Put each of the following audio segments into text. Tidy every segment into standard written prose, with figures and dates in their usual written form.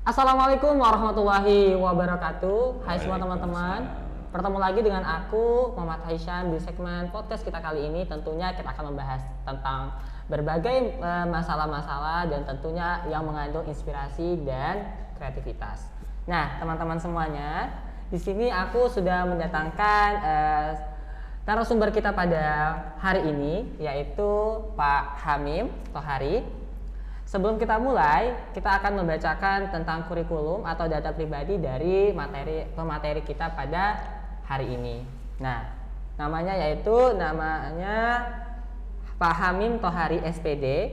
Assalamualaikum warahmatullahi wabarakatuh. Hai semua teman-teman. Bertemu lagi dengan aku Muhammad Haisyan di segmen podcast kita kali ini. Tentunya kita akan membahas tentang berbagai masalah-masalah dan tentunya yang mengandung inspirasi dan kreativitas. Nah, teman-teman semuanya, di sini aku sudah mendatangkan narasumber kita pada hari ini, yaitu Pak Hamim Thohari. Sebelum kita mulai, kita akan membacakan tentang kurikulum atau data pribadi dari pemateri kita pada hari ini. Nah, namanya Pak Hamim Thohari SPD,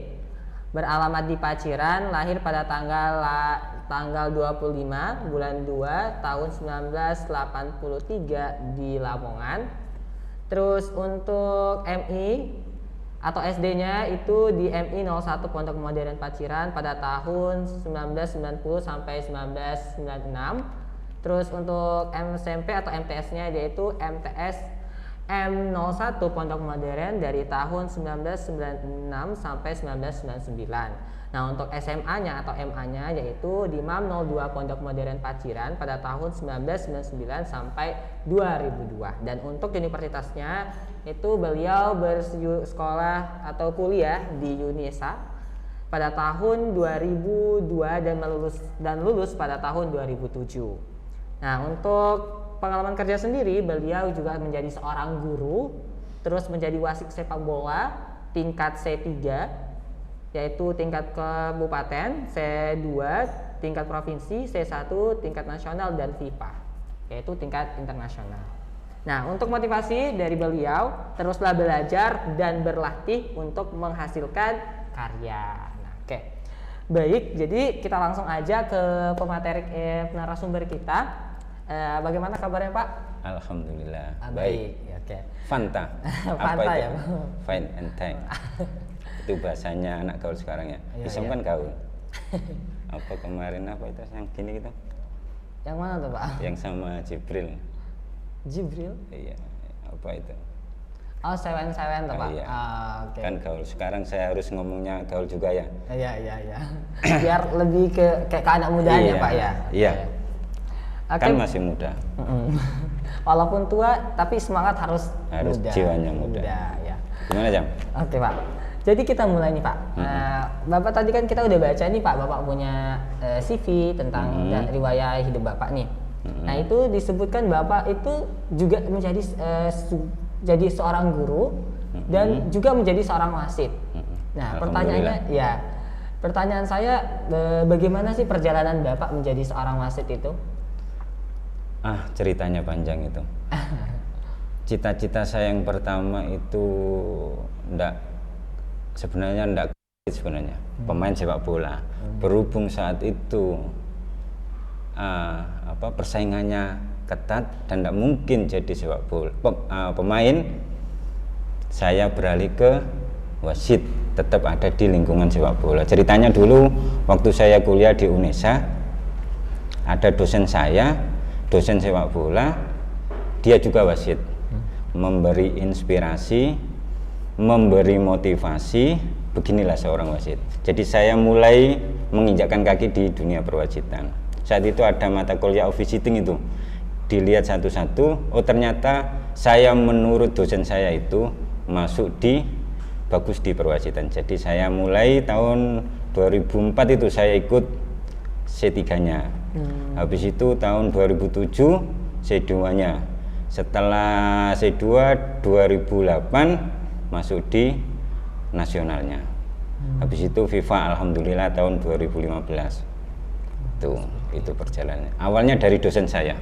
beralamat di Paciran, lahir pada tanggal 25 bulan 2 tahun 1983 di Lamongan. Terus untuk MI atau SD-nya itu di MI 01 Pondok Modern Paciran pada tahun 1990 sampai 1996. Terus untuk SMP atau MTS-nya yaitu MTS M01 Pondok Modern dari tahun 1996 sampai 1999. Nah, untuk SMA-nya atau MA-nya yaitu di MAM 02 Pondok Modern Paciran pada tahun 1999 sampai 2002. Dan untuk universitasnya itu beliau bersekolah atau kuliah di UNESA pada tahun 2002 dan lulus pada tahun 2007. Nah, untuk pengalaman kerja sendiri, beliau juga menjadi seorang guru, terus menjadi wasit sepak bola tingkat C3, yaitu tingkat kabupaten, C2 tingkat provinsi, C1 tingkat nasional, dan FIFA, yaitu tingkat internasional. Nah, untuk motivasi dari beliau, teruslah belajar dan berlatih untuk menghasilkan karya. Nah, oke. Baik, jadi kita langsung aja ke pemateri narasumber kita. Bagaimana kabarnya, Pak? Alhamdulillah. Baik. Oke. Fanta. Fanta apa ya? itu? Fine and tank. Itu bahasanya anak gaul sekarang ya. Isem kan gaul. Apa kemarin apa itu yang gini gitu? Yang mana tuh, Pak? Yang sama Jibril. Jibril? Iya. Apa itu? Oh, sewen-sewen tuh, Pak. Iya. Oke. Kan gaul. Sekarang saya harus ngomongnya gaul juga ya. Iya. Biar lebih kayak ke anak mudanya, Iya. Pak ya. Iya. Oke. Kan masih muda. Walaupun tua, tapi semangat harus muda. Jiwanya muda. Ya. Gimana, Jam? Oke, Pak. Jadi kita mulai nih, Pak. Bapak tadi kan kita udah baca nih, Pak. Bapak punya CV tentang riwayat hidup Bapak nih. Nah, itu disebutkan Bapak itu juga menjadi jadi seorang guru dan juga menjadi seorang wasit. Nah, pertanyaan saya, bagaimana sih perjalanan Bapak menjadi seorang wasit itu? Ceritanya panjang itu. Cita-cita saya yang pertama itu sebenarnya pemain sepak bola. Berhubung saat itu persaingannya ketat dan tidak mungkin jadi sepak bola pemain, saya beralih ke wasit, tetap ada di lingkungan sepak bola. Ceritanya dulu waktu saya kuliah di UNESA, ada dosen sepak bola, dia juga wasit, memberi inspirasi, memberi motivasi. Beginilah seorang wasit. Jadi saya mulai menginjakkan kaki di dunia perwasitan. Saat itu ada mata kuliah officiating itu, dilihat satu-satu. Oh, ternyata saya menurut dosen saya itu bagus di perwasitan. Jadi saya mulai tahun 2004 itu saya ikut C3-nya. Habis itu tahun 2007 C2-nya. Setelah C2 2008 masuk di nasionalnya. Habis itu FIFA alhamdulillah tahun 2015. Itu perjalanannya. Awalnya dari dosen saya.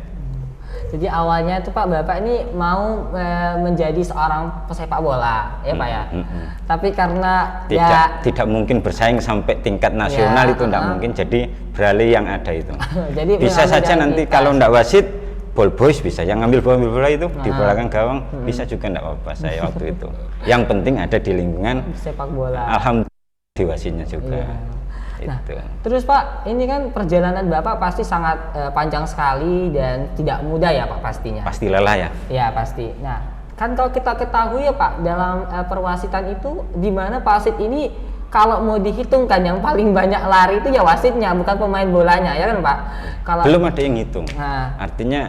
Jadi awalnya itu Pak, Bapak ini mau menjadi seorang pesepak bola, ya Pak ya. Tapi karena tidak mungkin bersaing sampai tingkat nasional, itu tidak mungkin. Jadi beralih yang ada itu. Jadi bisa saja nanti kalau tidak wasit, ball boys bisa. Yang ngambil bola itu di belakang gawang bisa juga, tidak apa-apa saya waktu itu. Yang penting ada di lingkungan sepak bola. Alhamdulillah di wasitnya juga. Nah, terus Pak, ini kan perjalanan Bapak pasti sangat panjang sekali dan tidak mudah ya Pak pastinya. Pasti lelah ya? Ya pasti. Nah, kan kalau kita ketahui ya Pak, dalam perwasitan itu di mana wasit ini kalau mau dihitungkan yang paling banyak lari itu ya wasitnya, bukan pemain bolanya, ya kan Pak? Kalau belum ada yang hitung. Nah. Artinya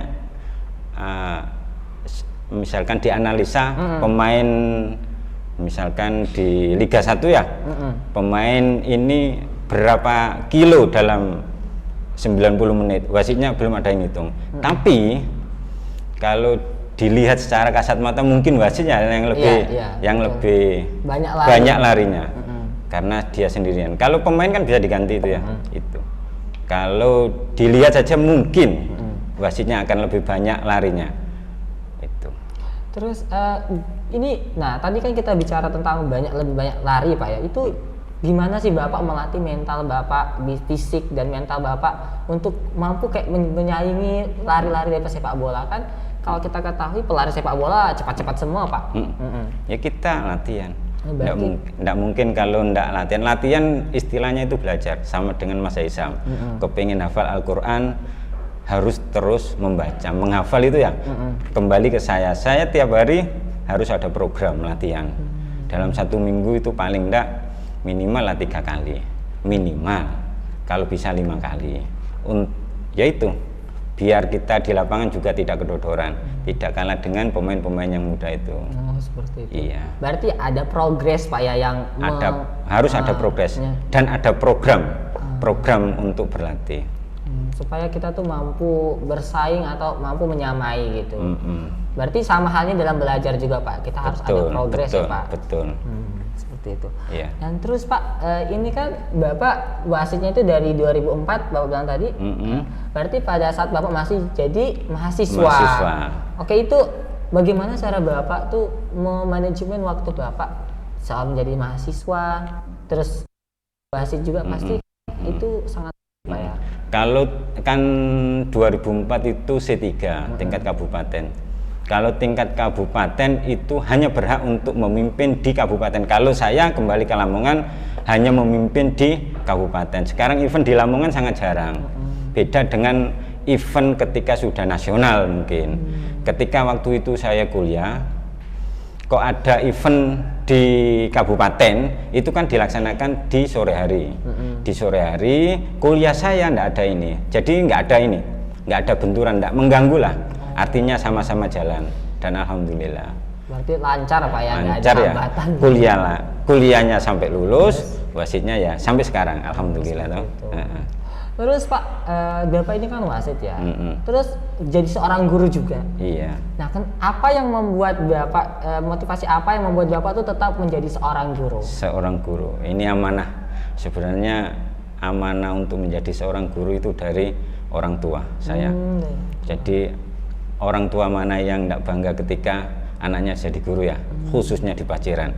misalkan dianalisa pemain, misalkan di Liga 1 ya, pemain ini berapa kilo dalam 90 menit, wasitnya belum ada yang hitung. Tapi kalau dilihat secara kasat mata mungkin wasitnya yang lebih lebih banyak larinya, karena dia sendirian. Kalau pemain kan bisa diganti itu ya. Itu kalau dilihat saja mungkin wasitnya akan lebih banyak larinya itu. Terus ini, nah tadi kan kita bicara tentang lebih banyak lari Pak ya, itu gimana sih Bapak melatih mental Bapak, fisik dan mental Bapak untuk mampu kayak menyaingi lari-lari dari pesepak bola? Kan kalau kita ketahui pelari sepak bola cepat-cepat semua Pak. Ya kita latihan. Nggak mungkin kalau nggak latihan. Latihan istilahnya itu belajar, sama dengan Mas Haisam. Kepingin hafal Al-Quran harus terus membaca, menghafal itu ya. Kembali ke saya tiap hari harus ada program latihan. Dalam 1 minggu itu paling enggak minimal 3 kali, minimal, kalau bisa 5 kali. Yaitu biar kita di lapangan juga tidak kedodoran, tidak kalah dengan pemain-pemain yang muda itu. Oh, seperti itu. Iya. Berarti ada progres Pak ya, yang harus ada progres dan ada program untuk berlatih. Supaya kita tuh mampu bersaing atau mampu menyamai gitu. Berarti sama halnya dalam belajar juga Pak, kita harus ada progres ya Pak. Betul. Seperti itu. Iya. Dan terus Pak, ini kan Bapak wasitnya itu dari 2004 Bapak bilang tadi. Berarti pada saat Bapak masih jadi mahasiswa. Oke, itu bagaimana cara Bapak tuh memanajemen waktu Bapak saat menjadi mahasiswa, terus wasit juga pasti itu sangat Pak ya. Kalau kan 2004 itu C3 tingkat kabupaten. Kalau tingkat kabupaten itu hanya berhak untuk memimpin di kabupaten. Kalau saya kembali ke Lamongan hanya memimpin di kabupaten. Sekarang event di Lamongan sangat jarang. Beda dengan event ketika sudah nasional mungkin. Ketika waktu itu saya kuliah, kok ada event di kabupaten, itu kan dilaksanakan di sore hari. Di sore hari kuliah saya nggak ada ini. Jadi nggak ada benturan, nggak mengganggu lah. Artinya sama-sama jalan, dan alhamdulillah. Berarti lancar Pak ya, lancar ya. Kuliahnya sampai lulus, wasitnya ya sampai sekarang, alhamdulillah toh. Terus Pak, Bapak ini kan wasit ya. Terus jadi seorang guru juga. Iya. Nah, kan apa yang membuat Bapak, motivasi apa yang membuat Bapak tuh tetap menjadi seorang guru? Seorang guru, ini amanah. Sebenarnya amanah untuk menjadi seorang guru itu dari orang tua saya. Jadi orang tua mana yang tidak bangga ketika anaknya jadi guru ya, khususnya di Paciran.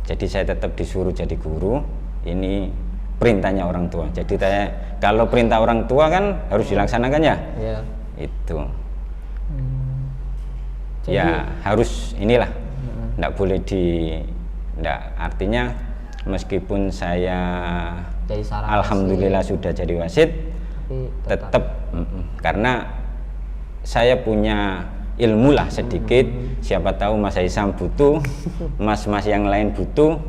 Jadi saya tetap disuruh jadi guru, ini perintahnya orang tua. Jadi saya, kalau perintah orang tua kan harus dilaksanakan ya. Itu ya harus inilah, tidak boleh artinya meskipun saya alhamdulillah sudah jadi wasit, tetap karena saya punya ilmu lah sedikit. Siapa tahu Mas Haisam butuh, mas-mas yang lain butuh.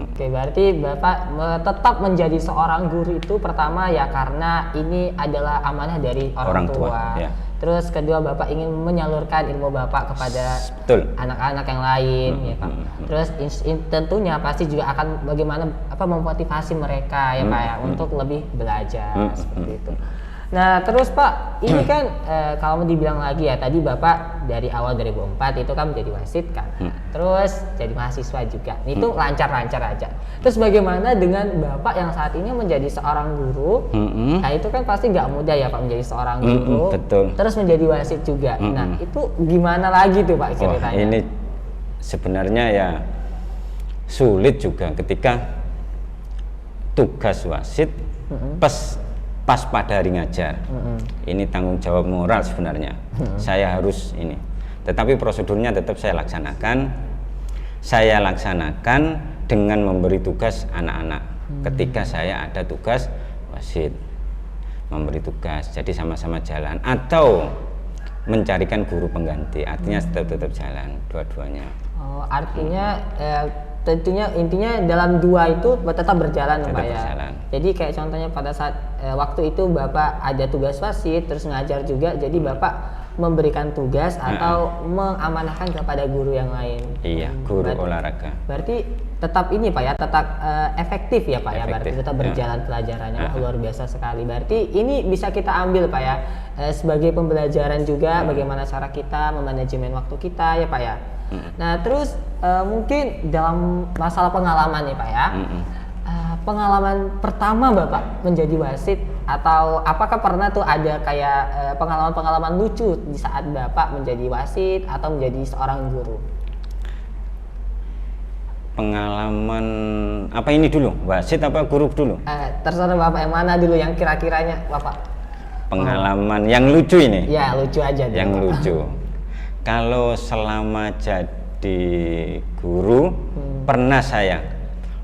Oke, berarti Bapak tetap menjadi seorang guru itu pertama ya karena ini adalah amanah dari orang tua. Ya. Terus kedua Bapak ingin menyalurkan ilmu Bapak kepada anak-anak yang lain, ya Pak. Terus tentunya pasti juga akan bagaimana memotivasi mereka ya Pak ya untuk lebih belajar seperti itu. Nah terus Pak, ini kan kalau dibilang lagi ya, tadi Bapak dari awal 2004 itu kan menjadi wasit kan, terus jadi mahasiswa juga, itu lancar-lancar aja. Terus bagaimana dengan Bapak yang saat ini menjadi seorang guru? Nah itu kan pasti nggak mudah ya Pak menjadi seorang guru, terus menjadi wasit juga. Nah itu gimana lagi tuh Pak ceritanya? Ini sebenarnya ya sulit juga ketika tugas wasit pas pada hari ngajar. Ini tanggung jawab moral sebenarnya. Saya harus ini. Tetapi prosedurnya tetap saya laksanakan. Saya laksanakan dengan memberi tugas anak-anak. Ketika saya ada tugas wasit, memberi tugas. Jadi sama-sama jalan atau mencarikan guru pengganti. Artinya tetap jalan dua-duanya. Oh, artinya tentunya intinya dalam dua itu tetap berjalan Tetap Pak ya. berjalan. Jadi kayak contohnya pada saat waktu itu Bapak ada tugas wasit terus ngajar juga, jadi Bapak memberikan tugas atau mengamanahkan kepada guru yang lain. Iya, guru Berarti- olahraga. Berarti tetap ini Pak ya, tetap efektif ya Pak ya, berarti Efektif, tetap ya. berjalan pelajarannya. Wah, luar biasa sekali. Berarti ini bisa kita ambil Pak ya sebagai pembelajaran juga bagaimana cara kita memanajemen waktu kita ya Pak ya. Nah terus mungkin dalam masalah pengalaman nih Pak ya, pengalaman pertama Bapak menjadi wasit atau apakah pernah tuh ada kayak pengalaman-pengalaman lucu di saat Bapak menjadi wasit atau menjadi seorang guru? Pengalaman apa ini dulu? Wasit apa guru dulu? Terserah Bapak yang mana dulu yang kira-kiranya Bapak? Pengalaman yang lucu ini. Ya lucu aja dulu, Yang Pak. lucu. Kalau selama jadi guru pernah saya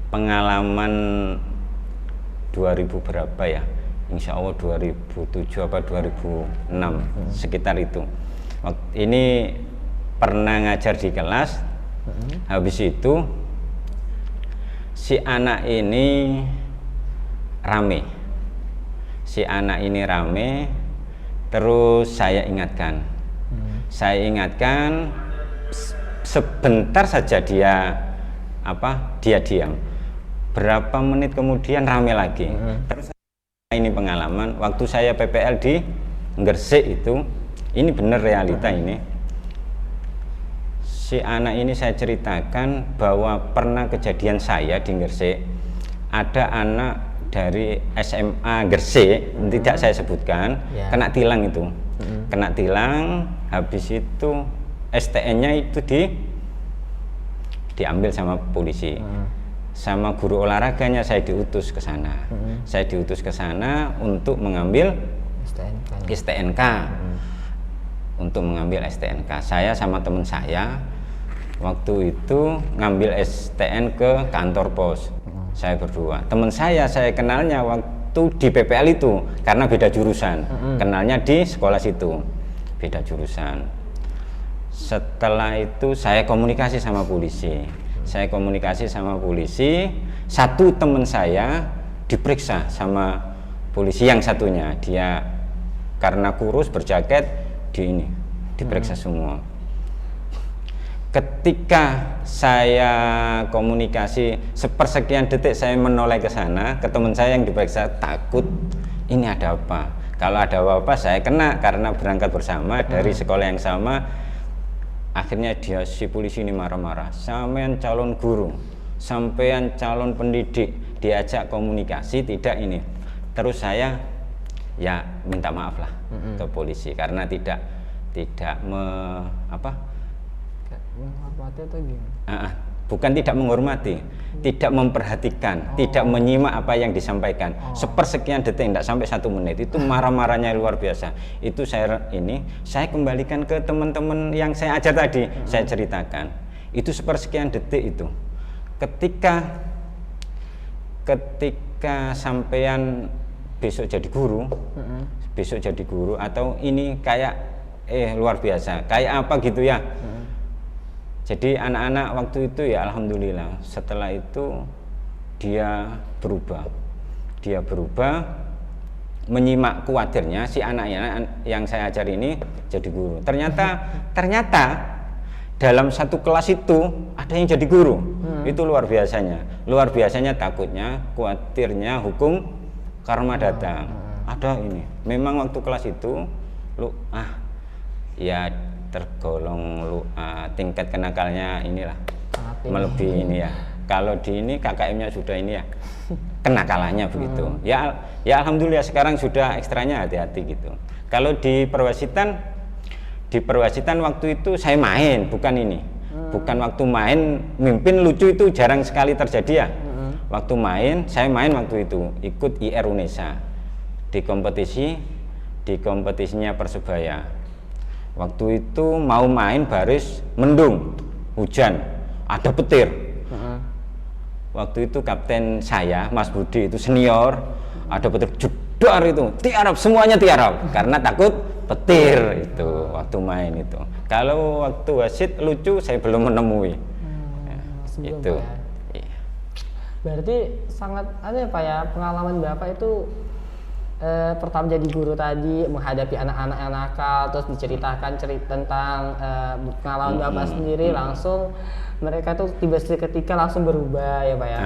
pengalaman 2000 berapa ya? Insya Allah 2007 apa 2006 sekitar itu. Ini pernah ngajar di kelas. Habis itu si anak ini rame. Si anak ini rame, terus saya ingatkan. Saya ingatkan sebentar saja dia dia diam. Berapa menit kemudian rame lagi. Terus ini pengalaman waktu saya PPL di Gresik itu, ini benar realita ini. Si anak ini saya ceritakan bahwa pernah kejadian saya di Gresik, ada anak dari SMA Gresik, tidak saya sebutkan, Ya. kena tilang itu. Kena tilang, habis itu STN-nya itu diambil sama polisi. Sama guru olahraganya saya diutus ke sana. Saya diutus ke sana untuk mengambil STNK. Untuk mengambil STNK. Saya sama teman saya waktu itu ngambil STN ke kantor pos. Saya berdua. Teman saya kenalnya waktu di PPL itu karena beda jurusan. Kenalnya di sekolah situ. Beda jurusan. Setelah itu saya komunikasi sama polisi. Satu teman saya diperiksa sama polisi yang satunya. Dia karena kurus berjaket diperiksa semua. Ketika saya komunikasi sepersekian detik saya menoleh ke sana ke teman saya yang diperiksa, takut ini ada apa. Kalau ada apa-apa saya kena karena berangkat bersama dari sekolah yang sama. Akhirnya si polisi ini marah-marah, sampean calon guru, sampean calon pendidik, diajak komunikasi tidak ini. Terus saya ya minta maaf lah ke polisi karena tidak menghormati atau gimana? Bukan tidak menghormati, tidak memperhatikan, tidak menyimak apa yang disampaikan. Sepersekian detik, tidak sampai 1 menit, itu marah-marahnya luar biasa. Itu saya kembalikan ke teman-teman yang saya ajar tadi, saya ceritakan. Itu sepersekian detik itu. Ketika sampean besok jadi guru, atau ini kayak luar biasa, kayak apa gitu ya. Jadi anak-anak waktu itu ya alhamdulillah setelah itu dia berubah menyimak kuatirnya si anaknya yang saya ajar ini jadi guru. Ternyata dalam satu kelas itu ada yang jadi guru. Itu luar biasanya takutnya, kuatirnya hukum karma datang. Ada ini. Memang waktu kelas itu ya tergolong tingkat kenakalnya inilah melebihi ini ya. Kalau di ini KKM-nya sudah ini ya kenakalannya begitu. Ya alhamdulillah sekarang sudah ekstranya hati-hati gitu. Kalau di perwasitan waktu itu saya main, bukan ini. Bukan waktu main mimpin lucu itu jarang sekali terjadi ya. Waktu saya main waktu itu ikut IR Unesa di kompetisinya Persebaya. Waktu itu mau main baris mendung, hujan, ada petir. Waktu itu kapten saya, Mas Budi itu senior, ada petir jedar itu, tiarap semuanya tiarap karena takut petir itu waktu main itu. Kalau waktu wasit lucu saya belum menemui. Sebelum Itu. Pak ya. Berarti sangat ada ya Pak ya, pengalaman Bapak itu pertama jadi guru tadi menghadapi anak-anak yang nakal, terus diceritakan tentang pengalaman Bapak sendiri, langsung mereka tuh tiba seketika langsung berubah ya Pak ya.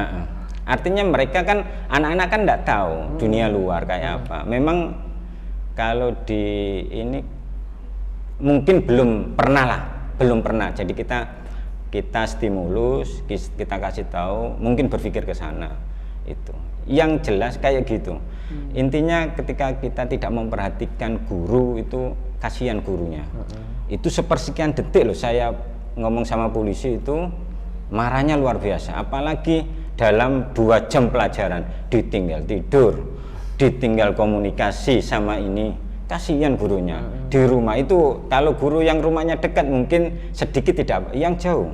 Artinya mereka kan anak-anak kan nggak tahu dunia luar kayak apa. Memang kalau di ini mungkin belum pernah. Jadi kita stimulus, kita kasih tahu, mungkin berpikir ke sana. Itu yang jelas kayak gitu. Intinya ketika kita tidak memperhatikan guru itu kasihan gurunya. Itu sepersekian detik loh saya ngomong sama polisi itu marahnya luar biasa. Apalagi dalam 2 jam pelajaran ditinggal tidur, ditinggal komunikasi sama ini, kasihan gurunya. Di rumah itu kalau guru yang rumahnya dekat mungkin sedikit tidak, yang jauh.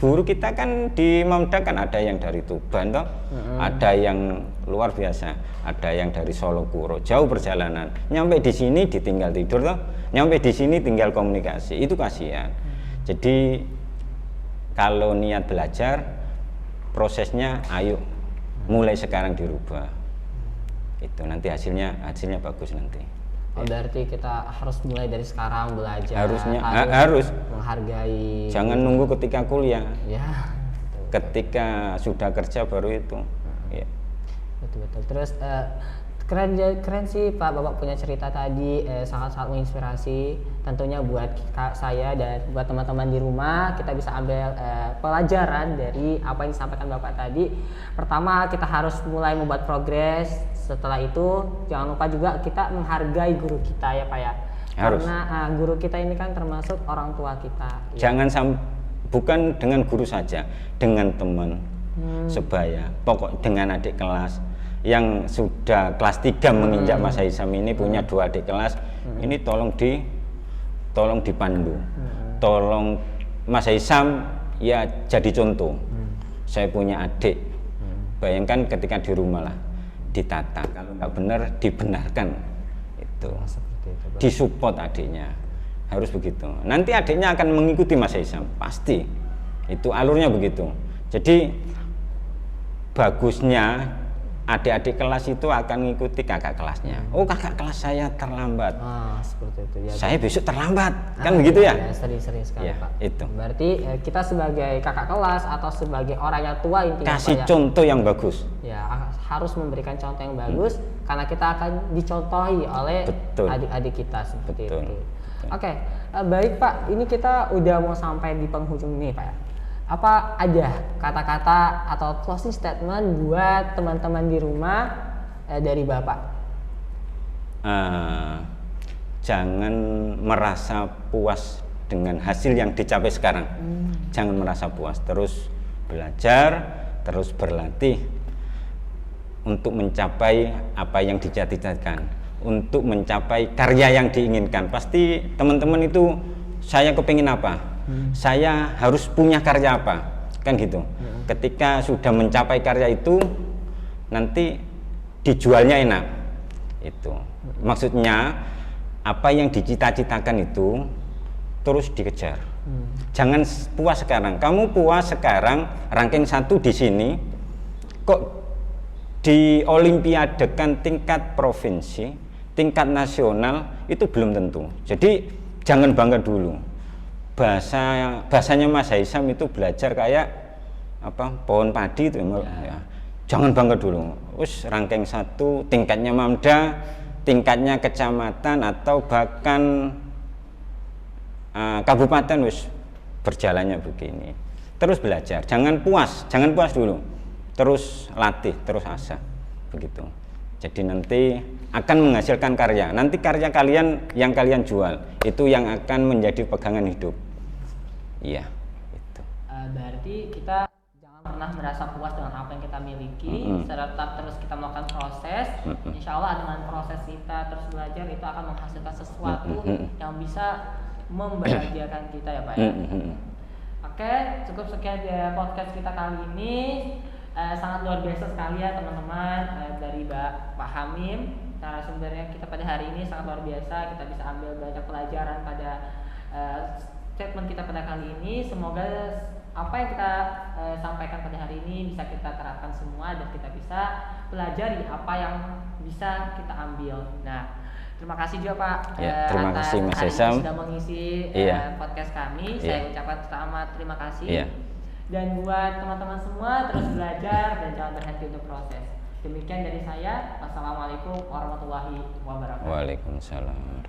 Guru kita kan di Mamda kan ada yang dari Tuban toh, ada yang luar biasa, ada yang dari Solo Kuro, jauh perjalanan. Nyampe di sini ditinggal tidur toh, nyampe di sini tinggal komunikasi, itu kasihan. Jadi kalau niat belajar, prosesnya ayo mulai sekarang dirubah. Itu nanti hasilnya bagus nanti. Oh, berarti kita harus mulai dari sekarang belajar. Harus menghargai. Jangan nunggu ketika kuliah. Ya. Ketika sudah kerja baru itu. Ya. Betul. Terus keren sih Pak, Bapak punya cerita tadi sangat-sangat menginspirasi. Tentunya buat saya dan buat teman-teman di rumah, kita bisa ambil pelajaran dari apa yang disampaikan Bapak tadi. Pertama, kita harus mulai membuat progres. Setelah itu jangan lupa juga kita menghargai guru kita ya Pak ya. Harus. Karena guru kita ini kan termasuk orang tua kita. Jangan bukan dengan guru saja, dengan teman sebaya, pokok dengan adik kelas yang sudah kelas 3 menginjak Mas Haisam ini punya 2 adik kelas. Ini tolong dipandu. Tolong Mas Haisam ya jadi contoh. Saya punya adik. Bayangkan ketika di rumah lah ditata, kalau nggak benar dibenarkan, itu disupport adiknya, harus begitu. Nanti adiknya akan mengikuti Mas Haisam, pasti itu alurnya begitu. Jadi bagusnya adik-adik kelas itu akan mengikuti kakak kelasnya. Oh, kakak kelas saya terlambat, seperti itu ya, saya besok terlambat, kan begitu ya? Sering sekali ya, Pak. Itu berarti kita sebagai kakak kelas atau sebagai orang yang tua intinya kasih Pak, contoh yang bagus ya, harus memberikan contoh yang bagus karena kita akan dicontohi oleh adik-adik kita seperti itu. Oke, baik Pak, ini kita udah mau sampai di penghujung nih Pak. Apa ada kata-kata atau closing statement buat teman-teman di rumah dari Bapak? Jangan merasa puas dengan hasil yang dicapai sekarang. Jangan merasa puas, terus belajar, terus berlatih untuk mencapai apa yang dicita-citakan, untuk mencapai karya yang diinginkan. Pasti teman-teman itu, saya kepingin apa? Saya harus punya karya apa, kan gitu. Ketika sudah mencapai karya itu, nanti dijualnya enak. Itu maksudnya apa yang dicita-citakan itu terus dikejar. Jangan puas sekarang. Kamu puas sekarang ranking 1 di sini, kok di olimpiade kan tingkat provinsi, tingkat nasional itu belum tentu. Jadi jangan bangga dulu. Bahasanya Mas Haisam itu belajar kayak apa, pohon padi itu ya. Jangan bangga dulu. Wis ranking 1, tingkatnya Mamda, tingkatnya kecamatan atau bahkan kabupaten, wis berjalannya begini. Terus belajar, jangan puas dulu. Terus latih, terus asah. Begitu. Jadi nanti akan menghasilkan karya. Nanti karya kalian yang kalian jual itu yang akan menjadi pegangan hidup. Iya, itu. Berarti kita jangan pernah merasa puas dengan apa yang kita miliki, tetap terus kita melakukan proses. Insya Allah dengan proses kita terus belajar itu akan menghasilkan sesuatu yang bisa membahagiakan kita ya Pak ya. Oke, cukup sekian ya podcast kita kali ini. Sangat luar biasa sekali ya teman-teman, dari Pak Hamim, narasumbernya kita pada hari ini sangat luar biasa. Kita bisa ambil banyak pelajaran pada statement kita pada kali ini. Semoga apa yang kita sampaikan pada hari ini bisa kita terapkan semua dan kita bisa pelajari apa yang bisa kita ambil. Nah, terima kasih juga Pak terima atas kasih Mas hari ini Hesam sudah mengisi podcast kami. Saya ucapkan selamat terima kasih. Dan buat teman-teman semua terus belajar dan jangan berhenti untuk proses. Demikian dari saya. Wassalamualaikum warahmatullahi wabarakatuh. Waalaikumsalam.